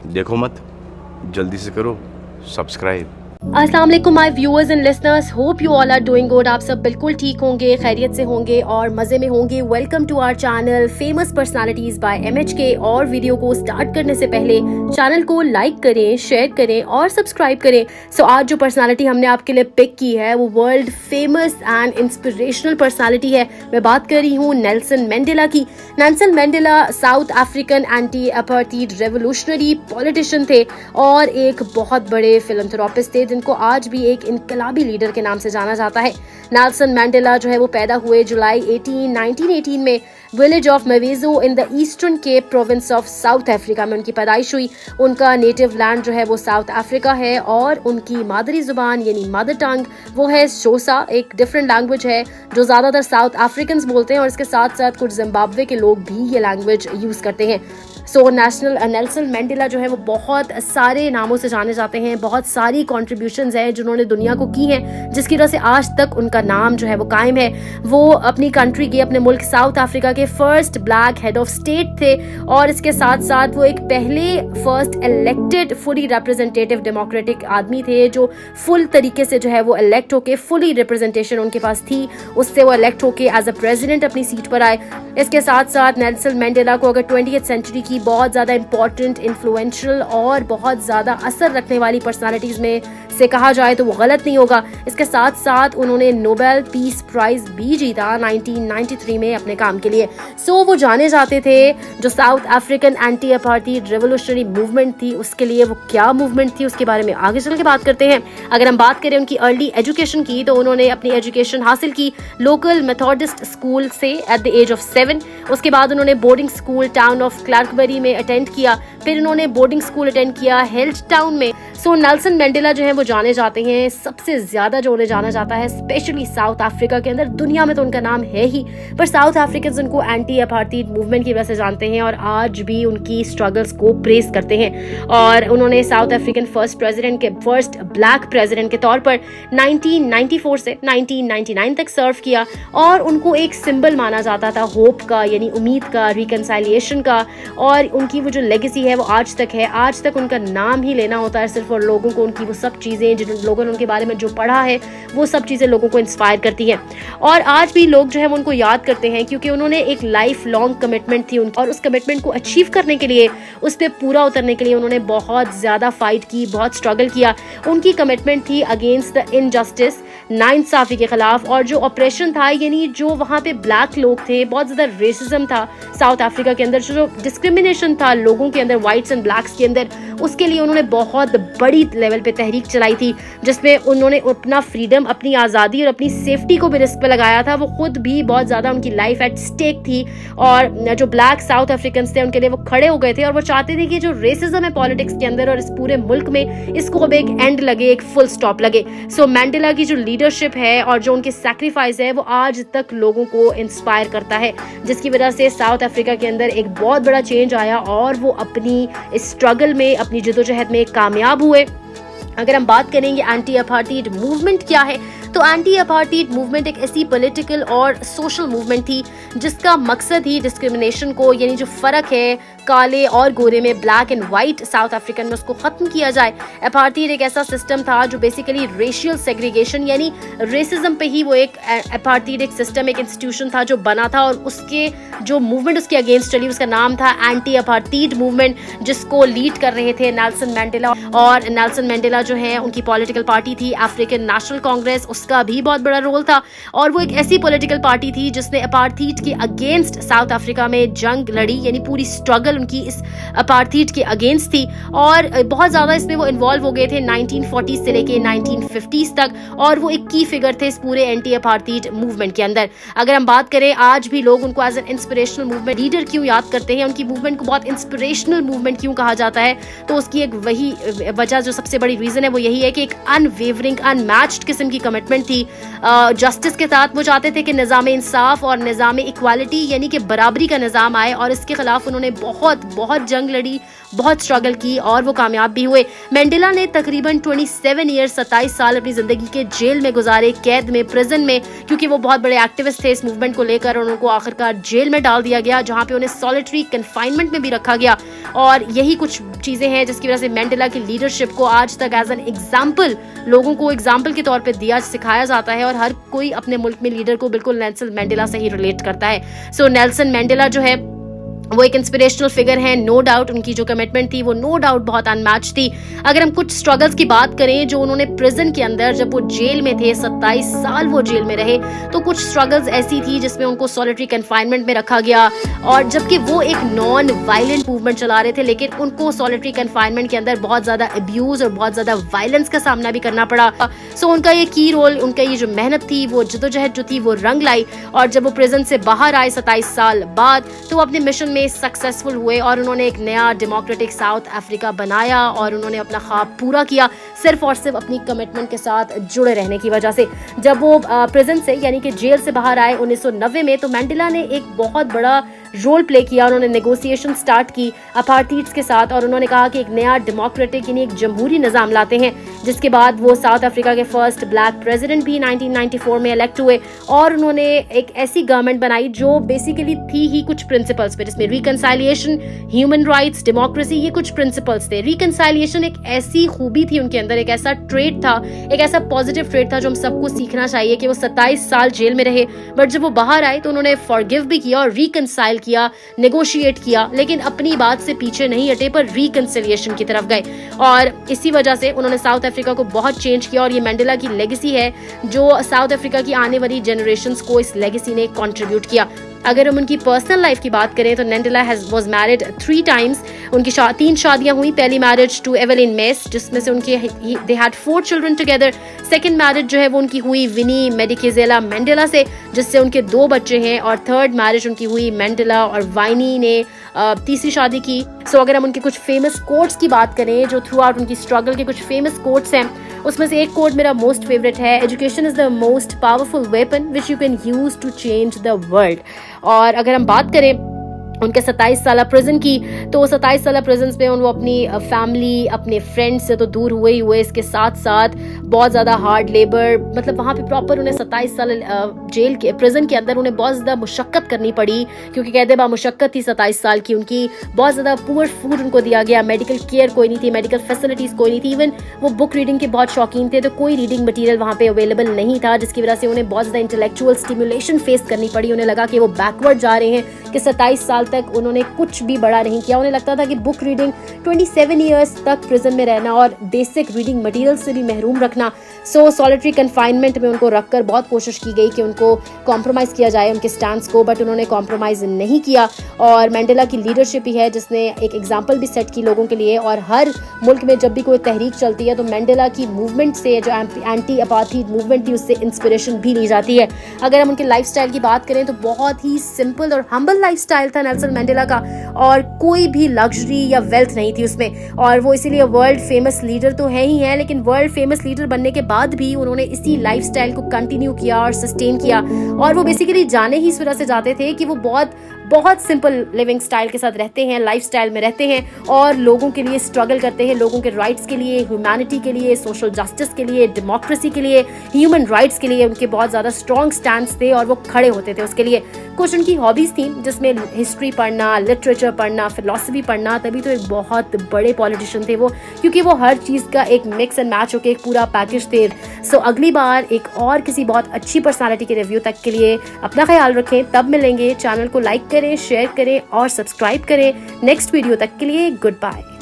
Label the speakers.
Speaker 1: देखो मत, जल्दी से करो सब्सक्राइब।
Speaker 2: अस्सलाम वालेकुम my viewers and listeners, hope you all are doing good. आप सब बिल्कुल ठीक होंगे, खैरियत से होंगे और मजे में होंगे। Welcome to our channel famous personalities by MHK। और वीडियो को स्टार्ट करने से पहले चैनल को लाइक करें, शेयर करें और सब्सक्राइब करें। आज जो पर्सनालिटी हमने आपके लिए पिक की है वो world famous and inspirational personality है। मैं बात कर रही हूँ नेल्सन मंडेला की। Nelson Mandela south African anti apartheid revolutionary politician थे और एक बहुत बड़े फिलैंथ्रोपिस्ट थे जिनको आज भी एक इनकलाबी लीडर के नाम से जाना जाता है। नेल्सन मंडेला जो है वो पैदा हुए जुलाई 1918 में village of Mvezo in the Eastern Cape province of South Africa में उनकी पैदाइश हुई। उनका नेटिव लैंड जो है वो साउथ अफ्रीका है और उनकी मादरी जुबान यानी मदर टंग वो है शोसा, एक डिफरेंट लैंग्वेज है जो ज्यादातर साउथ अफ्रीकन्स बोलते हैं और इसके साथ साथ कुछ जिम्बाब्वे के लोग भी ये लैंग्वेज यूज करते हैं। नेल्सन मंडेला जो है वो बहुत सारे नामों से जाने जाते हैं, बहुत सारी कॉन्ट्रीब्यूशंस हैं जिन्होंने दुनिया को की हैं, जिसकी वजह से आज तक उनका नाम जो है वो कायम है। वो अपनी कंट्री के, अपने मुल्क साउथ अफ्रीका के first black head of state थे और इसके साथ साथ वो एक पहले first elected fully representative democratic आदमी थे जो फुल तरीके से जो है वो इलेक्ट होके, फुली रिप्रेजेंटेशन उनके पास थी, उससे वो इलेक्ट होके एज अ प्रेसिडेंट अपनी सीट पर आए। इसके साथ साथ नेल्सन मंडेला को अगर 20th सेंचुरी की बहुत ज़्यादा इंपॉर्टेंट, इन्फ्लुएंशियल और बहुत ज़्यादा असर रखने वाली पर्सनालिटीज़ में से कहा जाए तो वो गलत नहीं होगा। इसके साथ साथ उन्होंने नोबेल पीस प्राइज भी जीता 1993 में अपने काम के लिए। वो जाने जाते थे जो south African anti apartheid revolutionary movement थी, उसके लिए वो क्या मूवमेंट थी उसके बारे में आगे चल के बात करते हैं। अगर हम बात करें उनकी अर्ली एजुकेशन की तो उन्होंने अपनी एजुकेशन हासिल की लोकल मेथोडिस्ट स्कूल से एट द एज ऑफ 7। उसके बाद उन्होंने बोर्डिंग स्कूल टाउन ऑफ क्लार्कबरी में अटेंड किया, फिर उन्होंने बोर्डिंग स्कूल अटेंड किया हेल्थ टाउन में। नेल्सन मंडेला जो है वो जाने जाते हैं, सबसे ज्यादा जो उन्हें जाना जाता है स्पेशली साउथ अफ्रीका के अंदर, दुनिया में तो उनका नाम है ही, पर साउथ अफ्रीकन्स उनको एंटी अपार्थाइड मूवमेंट की वजह से जानते हैं और आज भी उनकी स्ट्रगल्स को प्रेस करते हैं। और उन्होंने south African first black president के तौर पर 1994 से 1999 तक सर्व किया और उनको एक सिंबल माना जाता था होप का, यानी उम्मीद का, रिकंसाइलिएशन का। और उनकी वो जो लेगेसी है वो आज तक है, आज तक उनका नाम ही लेना होता है सिर्फ, और लोगों को उनकी वो सब चीज़ें जिन लोगों ने उनके बारे में जो पढ़ा है वो सब चीज़ें लोगों को इंस्पायर करती हैं। और आज भी लोग जो है वो उनको याद करते हैं क्योंकि उन्होंने एक लाइफ लॉन्ग कमिटमेंट थी उनकी, और उस कमिटमेंट को अचीव करने के लिए, उस पर पूरा उतरने के लिए उन्होंने बहुत ज़्यादा फाइट की, बहुत स्ट्रगल किया। उनकी कमिटमेंट थी अगेंस्ट द इनजस्टिस, नाइंसाफ़ी के खिलाफ, और जो ऑपरेशन था यानी जो वहाँ पे ब्लैक लोग थे, बहुत ज़्यादा रेसिज्म था साउथ अफ्रीका के अंदर, जो डिस्क्रिमिनेशन था लोगों के अंदर, वाइट्स एंड ब्लैक्स के अंदर, उसके लिए उन्होंने बहुत बड़ी लेवल पे तहरीक चलाई थी जिसमें उन्होंने अपना फ्रीडम, अपनी आज़ादी और अपनी सेफ्टी को भी रिस्क पे लगाया था। वो खुद भी बहुत ज़्यादा, उनकी लाइफ एट स्टेक थी और जो ब्लैक साउथ अफ्रीकन्स थे उनके लिए वो खड़े हो गए थे और वो चाहते थे कि जो रेसिज्म है पॉलिटिक्स के अंदर और इस पूरे मुल्क में, इसको अब एक एंड लगे, एक फुल स्टॉप लगे। मंडेला की जो लीडरशिप है और जो उनके सैक्रिफाइस है वो आज तक लोगों को इंस्पायर करता है, जिसकी वजह से साउथ अफ्रीका के अंदर एक बहुत बड़ा चेंज आया और वो अपनी स्ट्रगल में, अपनी जद्दोजहद में कामयाब हुए। अगर हम बात करेंगे एंटी अपार्थाइड मूवमेंट क्या है, तो एंटी अपार्थाइड मूवमेंट एक ऐसी पॉलिटिकल और सोशल मूवमेंट थी जिसका मकसद ही डिस्क्रिमिनेशन को, यानी जो फ़र्क है काले और गोरे में, black and white south African में, उसको ख़त्म किया जाए। अपार्थाइड एक ऐसा सिस्टम था जो बेसिकली रेशियल सेग्रीगेशन यानी रेसिज्म पे ही वो एक अपार्थाइड एक सिस्टम, एक इंस्टीट्यूशन था जो बना था और उसके जो मूवमेंट उसके अगेंस्ट चली उसका नाम था एंटी अपार्थाइड मूवमेंट, जिसको लीड कर रहे थे नेल्सन मंडेला। और नेल्सन मंडेला जो है उनकी पॉलिटिकल पार्टी थी अफ्रीकन नेशनल कांग्रेस, उसका भी बहुत बड़ा रोल था और वो एक ऐसी पॉलिटिकल पार्टी थी जिसने अपार्थाइड के अगेंस्ट साउथ अफ्रीका में जंग लड़ी, यानी पूरी स्ट्रगल उनकी इस अपार्थाइड के अगेंस्ट थी और बहुत ज़्यादा इसमें वो इन्वॉल्व हो गए थे 1940s से लेके 1950s तक, और वो एक की फिगर थे इस पूरे एंटी अपार्थाइड मूवमेंट के अंदर। अगर हम बात करें आज भी लोग उनको as an inspirational movement leader क्यों याद करते हैं, उनकी मूवमेंट को बहुत इंस्पिरेशनल मूवमेंट क्यों कहा जाता है, तो उसकी एक वही वजह, जो सबसे बड़ी रीज़न है वो यही है कि एक अनवेवरिंग, अनमैच्ड किस्म की कमिटमेंट थी जस्टिस के साथ। वो चाहते थे कि निज़ाम इंसाफ और निज़ाम इक्वालिटी यानी कि बराबरी का निज़ाम आए और इसके खिलाफ उन्होंने बहुत जंग लड़ी बहुत स्ट्रगल की और वो कामयाब भी हुए। मंडेला ने तकरीबन 27 ईयर 27 साल अपनी जिंदगी के जेल में गुजारे, कैद में, प्रिजन में, क्योंकि वो बहुत बड़े एक्टिविस्ट थे इस मूवमेंट को लेकर। उनको आखिरकार जेल में डाल दिया गया, जहां पे उन्हें सॉलिटरी कन्फाइनमेंट में भी रखा गया। और यही कुछ चीजें हैं जिसकी वजह से मंडेला की लीडरशिप को आज तक एज एन एग्जाम्पल, लोगों को एग्जाम्पल के तौर पर सिखाया जाता है, और हर कोई अपने मुल्क में लीडर को बिल्कुल नेल्सन मंडेला से ही रिलेट करता है। सो नेल्सन मंडेला जो है वो एक इंस्पिरेशनल फिगर है, नो डाउट। उनकी जो कमिटमेंट थी वो नो डाउट बहुत अनमैच थी। अगर हम कुछ स्ट्रगल्स की बात करें जो उन्होंने प्रिजन के अंदर, जब वो जेल में थे, 27 साल वो जेल में रहे, तो कुछ स्ट्रगल्स ऐसी थी जिसमें उनको सॉलिटरी कन्फाइनमेंट में रखा गया, और जबकि वो एक नॉन वायलेंट मूवमेंट चला रहे थे, लेकिन उनको सॉलिटरी कन्फाइनमेंट के अंदर बहुत ज्यादा अब्यूज और बहुत ज्यादा वायलेंस का सामना भी करना पड़ा। सो उनका ये की रोल, उनका ये जो मेहनत थी, वो जदोजहद जो थी वो रंग लाई, और जब वो प्रिजन से बाहर आए 27 साल बाद, तो वो अपने मिशन में सक्सेसफुल हुए और उन्होंने एक नया डेमोक्रेटिक साउथ अफ्रीका बनाया, और उन्होंने अपना ख्वाब पूरा किया सिर्फ और सिर्फ अपनी कमिटमेंट के साथ जुड़े रहने की वजह से। जब वो प्रिजन से यानी कि जेल से बाहर आए 1990 में, तो मंडेला ने एक बहुत बड़ा रोल प्ले किया। उन्होंने नेगोशिएशन स्टार्ट की अपार्थाइड्स के साथ, और उन्होंने कहा कि एक नया डेमोक्रेटिक यानी एक जमहूरी निज़ाम लाते हैं, जिसके बाद वो साउथ अफ्रीका के फर्स्ट ब्लैक प्रेसिडेंट भी 1994 में इलेक्ट हुए। और उन्होंने एक ऐसी गवर्नमेंट बनाई जो बेसिकली थी ही कुछ प्रिंसिपल्स पे, जिसमें रिकंसाइलिएशन, ह्यूमन राइट्स, डेमोक्रेसी, ये कुछ प्रिंसिपल्स थे। रिकंसाइलिएशन एक ऐसी खूबी थी उनके अंदर, एक ऐसा ट्रेट था, एक ऐसा पॉजिटिव ट्रेट था जो हम सबको सीखना चाहिए, कि वो 27 साल जेल में रहे, बट जब वो बाहर आए तो उन्होंने फॉरगिव भी किया और रिकंसाइल किया, नेगोशिएट किया, लेकिन अपनी बात से पीछे नहीं हटे, पर रिकंसिलिएशन की तरफ गए। और इसी वजह से उन्होंने साउथ अफ्रीका को बहुत चेंज किया, और ये मंडेला की लेगेसी है जो साउथ अफ्रीका की आने वाली जनरेशंस को इस लेगेसी ने कंट्रीब्यूट किया। अगर हम उनकी पर्सनल लाइफ की बात करें तो मंडेला वाज मैरिड 3 टाइम्स। उनकी 3 शादियां हुई। पहली मैरिज टू एवेलिन मेस, जिसमें से उनके they had 4 children together. Second marriage जो है वो उनकी हुई विनी मेडिकेजेला मंडेला से, जिससे उनके 2 बच्चे हैं। और थर्ड मैरिज उनकी हुई मंडेला और वाइनी ने तीसरी शादी की। सो अगर हम उनके कुछ फेमस कोट्स की बात करें, जो थ्रू आउट उनकी स्ट्रगल के कुछ फेमस कोट्स हैं, उसमें से एक कोट मेरा मोस्ट फेवरेट है, education is the most powerful weapon which you can use to change the world. और अगर हम बात करें उनके 27 साल प्रिजन की, तो 27 साल प्रिजन में वो अपनी फैमिली, अपने फ्रेंड्स से तो दूर हुए ही हुए, इसके साथ साथ बहुत ज़्यादा हार्ड लेबर, मतलब वहाँ पे प्रॉपर उन्हें 27 साल जेल के प्रिजन के अंदर उन्हें बहुत ज़्यादा मुशक्क़त करनी पड़ी, क्योंकि कहते बा मुशक्क़त थी 27 साल की उनकी। बहुत ज़्यादा पुअर फूड उनको दिया गया, मेडिकल केयर कोई नहीं थी, मेडिकल फैसिलिटीज़ कोई नहीं थी। इवन वो बुक रीडिंग के बहुत शौकीन थे, तो कोई रीडिंग मटीरियल वहाँ पे अवेलेबल नहीं था, जिसकी वजह से उन्हें बहुत ज़्यादा इंटेलेक्चुअल स्टिमुलेशन फेस करनी पड़ी। उन्हें लगा कि वो बैकवर्ड जा रहे हैं, कि 27 साल तक उन्होंने कुछ भी बड़ा नहीं किया। उन्हें लगता था कि बुक रीडिंग, 27 ईयर्स तक प्रिजन में रहना और बेसिक रीडिंग मटेरियल से भी महरूम रखना। सो सॉलिटरी कन्फाइनमेंट में उनको रखकर बहुत कोशिश की गई कि उनको कॉम्प्रोमाइज़ किया जाए उनके स्टैंड्स को, बट उन्होंने कॉम्प्रोमाइज़ नहीं किया। और मंडेला की लीडरशिप ही है जिसने एक एग्जाम्पल भी सेट की लोगों के लिए। और हर मुल्क में जब भी कोई तहरीक चलती है तो मंडेला की मूवमेंट से, जो एंटी अपार्थाइड मूवमेंट थी, उससे इंस्पिरेशन भी ली जाती है। अगर हम उनके लाइफस्टाइल की बात करें तो बहुत ही सिंपल और हम्बल लाइफस्टाइल था नेल्सन मंडेला का, और कोई भी लग्जरी या वेल्थ नहीं थी उसमें। और वो इसीलिए वर्ल्ड फेमस लीडर तो है ही है, लेकिन वर्ल्ड फेमस लीडर बनने के बाद भी उन्होंने इसी लाइफस्टाइल को कंटिन्यू किया और सस्टेन किया। और वो बेसिकली जाने ही इस वजह से जाते थे कि वो बहुत सिंपल लिविंग स्टाइल के साथ रहते हैं, लाइफ स्टाइल में रहते हैं, और लोगों के लिए स्ट्रगल करते हैं, लोगों के राइट्स के लिए, ह्यूमैनिटी के लिए, सोशल जस्टिस के लिए, डेमोक्रेसी के लिए, ह्यूमन राइट्स के लिए उनके बहुत ज़्यादा स्ट्रॉन्ग स्टैंड्स थे, और वो खड़े होते थे उसके लिए। कुछ उनकी हॉबीज़ थी जिसमें हिस्ट्री पढ़ना, लिटरेचर पढ़ना, फिलॉसफी पढ़ना। तभी तो एक बहुत बड़े पॉलिटिशियन थे वो, क्योंकि वो हर चीज़ का एक मिक्स एंड मैच होकर एक पूरा पैकेज थे। सो अगली बार एक और किसी बहुत अच्छी पर्सनालिटी के रिव्यू तक के लिए अपना ख्याल रखें, तब मिलेंगे। चैनल को लाइक करें, शेयर करें और सब्सक्राइब करें। नेक्स्ट वीडियो तक के लिए गुड बाय।